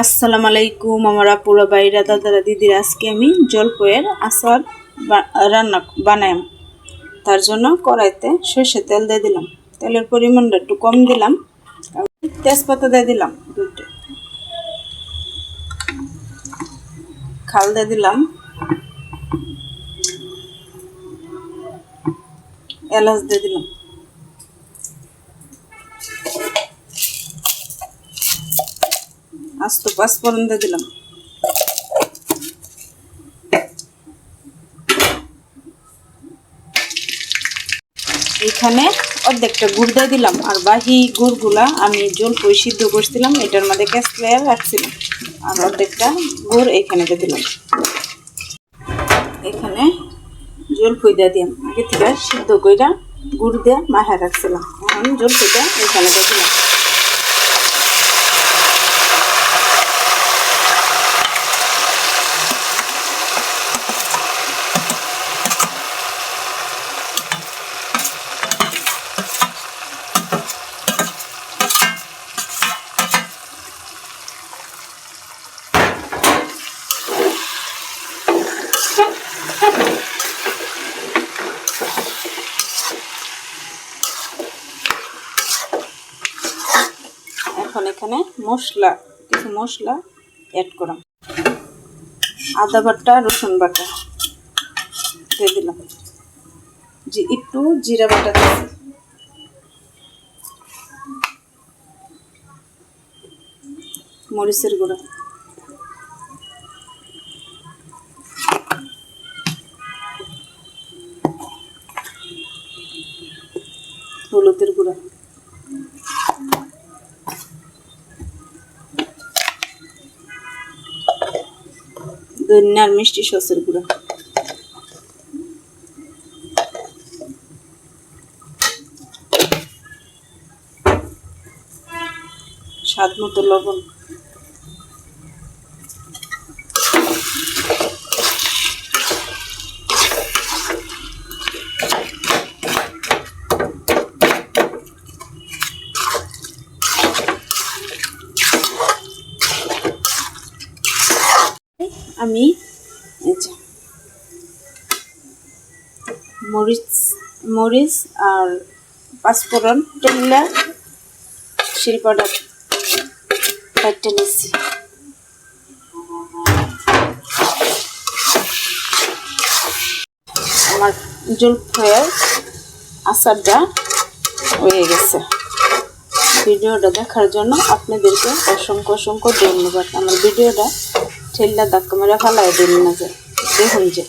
আসসালামু আলাইকুম আমার আপুরা ভাইরা দাদারা দিদিরা। আজকে আমি জলপাইয়ের আচার রান্না বানাই। তার জন্য কড়াইতে সরষে তেল দিয়ে দিলাম। তেলের পরিমাণটা একটু কম দিলাম। তেজপাতা দিয়ে দিলাম, দুটো খাল দিয়ে দিলাম, এলাচ দিয়ে দিলাম, আস্ত পাঁচফোড়ন দিয়ে দিলাম, এখানে অর্ধেকটা গুড় দিয়ে দিলাম। আর বাকি গুড়গুলা আমি জলপাই সিদ্ধ করছিলাম, এটার মধ্যে ক্যাসলে রাখছিলাম। আর অর্ধেকটা গুড় এখানে দিয়ে দিলাম। এখানে জলপাই দিয়ে দিলাম, আগে থেকে সিদ্ধ কইরা গুড় দিয়ে মাখা রাখছিলাম। এখন জলপাইটা এখানে দিয়ে দিলাম। এখন এখানে কিছু মশলা অ্যাড করাম। আদা বাটা, রসুন বাটা দিয়ে দিলাম, একটু জিরা বাটা দিচ্ছি, মরিচের গুঁড়া, হলুদের গুঁড়া, ধনিয়া আর মিষ্টি সসের গুঁড়া, স্বাদ মতো লবণ, আমি মরিচ আর পাঁচফোড়ন টেলা শিলপাটা কাটতে নিচ্ছি। আমার জলপাইয়ের আচারটা হয়ে গেছে। ভিডিওটা দেখার জন্য আপনাদেরকে অসংখ্য ধন্যবাদ। আমার ভিডিওটা ঠেল্লা ধাক্কা মেরে ফেলায় দিন না, যে দেখুন যে